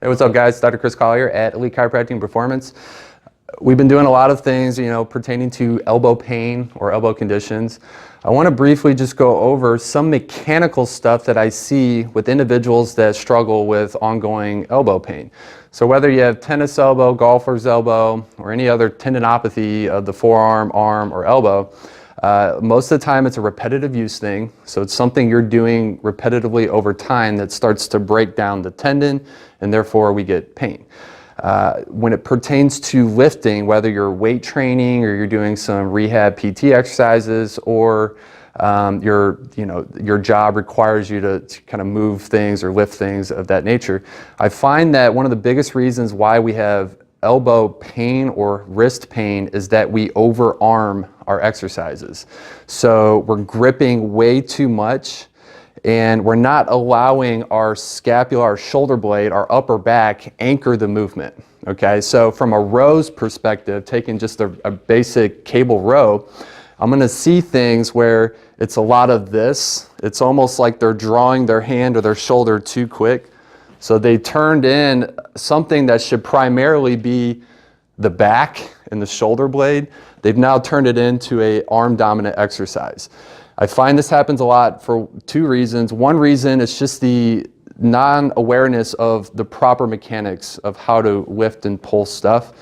Hey, what's up guys? Dr. Chris Collier at Elite Chiropractic and Performance. We've been doing a lot of things, pertaining to elbow pain or elbow conditions. I want to briefly just go over some mechanical stuff that I see with individuals that struggle with ongoing elbow pain. So whether you have tennis elbow, golfer's elbow, or any other tendinopathy of the forearm, arm, or elbow, most of the time it's a repetitive use thing. So it's something you're doing repetitively over time that starts to break down the tendon, and therefore we get pain. When it pertains to lifting, whether you're weight training or you're doing some rehab PT exercises, or your job requires you to kind of move things or lift things of that nature, I find that one of the biggest reasons why we have elbow pain or wrist pain is that we overarm our exercises. So we're gripping way too much, and we're not allowing our scapula, our shoulder blade, our upper back anchor the movement. Okay, so from a row's perspective, taking just a basic cable row, I'm gonna see things where it's a lot of this. It's almost like they're drawing their hand or their shoulder too quick. So they turned in something that should primarily be the back and the shoulder blade. They've now turned it into a arm dominant exercise. I find this happens a lot for two reasons. One reason is just the non-awareness of the proper mechanics of how to lift and pull stuff.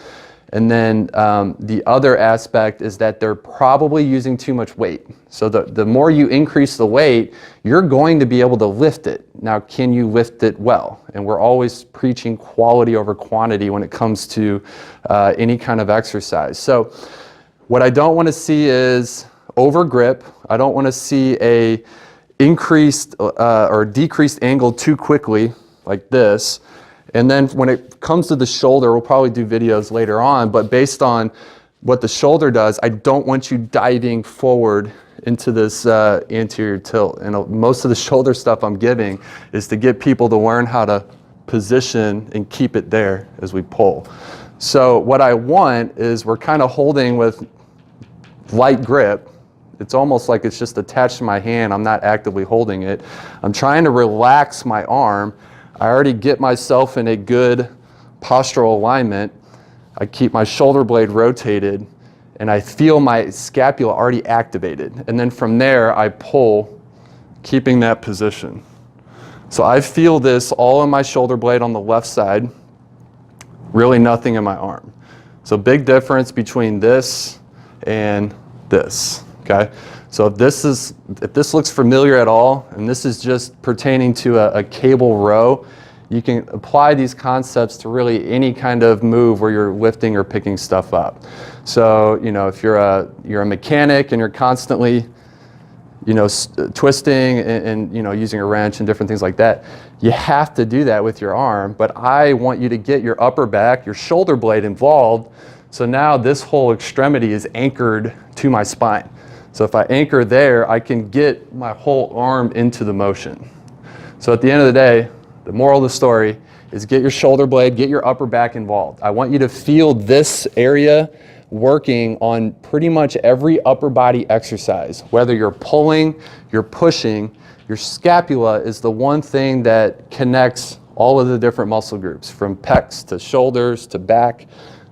And then the other aspect is that they're probably using too much weight. So the more you increase the weight, you're going to be able to lift it. Now, can you lift it well? And we're always preaching quality over quantity when it comes to any kind of exercise. So what I don't want to see is over grip. I don't want to see a increased or decreased angle too quickly like this. And then when it comes to the shoulder, we'll probably do videos later on, but based on what the shoulder does, I don't want you diving forward into this anterior tilt. And most of the shoulder stuff I'm giving is to get people to learn how to position and keep it there as we pull. So what I want is we're kind of holding with light grip. It's almost like it's just attached to my hand. I'm not actively holding it. I'm trying to relax my arm. I already get myself in a good postural alignment. I keep my shoulder blade rotated, and I feel my scapula already activated. And then from there, I pull, keeping that position. So I feel this all in my shoulder blade on the left side, really nothing in my arm. So big difference between this and this. Okay, so if this looks familiar at all, and this is just pertaining to a cable row, you can apply these concepts to really any kind of move where you're lifting or picking stuff up. So if you're a mechanic and you're constantly twisting and using a wrench and different things like that, you have to do that with your arm. But I want you to get your upper back, your shoulder blade involved. So now this whole extremity is anchored to my spine. So if I anchor there, I can get my whole arm into the motion. So at the end of the day, the moral of the story is get your shoulder blade, get your upper back involved. I want you to feel this area working on pretty much every upper body exercise. Whether you're pulling, you're pushing, your scapula is the one thing that connects all of the different muscle groups, from pecs to shoulders to back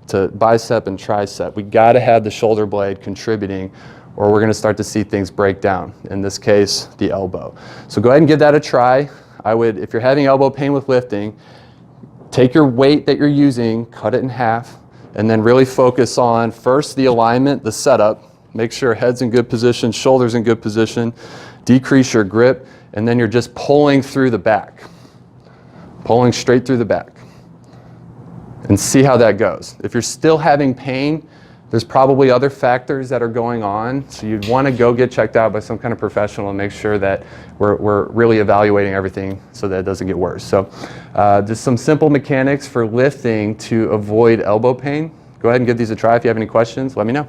to bicep and tricep. We got to have the shoulder blade contributing, or we're going to start to see things break down, in this case, the elbow. So go ahead and give that a try. I would, if you're having elbow pain with lifting, take your weight that you're using, cut it in half, and then really focus on first the alignment, the setup. Make sure head's in good position, shoulders in good position, decrease your grip, and then you're just pulling through the back. Pulling straight through the back. And see how that goes. If you're still having pain, there's probably other factors that are going on, so you'd want to go get checked out by some kind of professional and make sure that we're really evaluating everything so that it doesn't get worse. So just some simple mechanics for lifting to avoid elbow pain. Go ahead and give these a try. If you have any questions, let me know.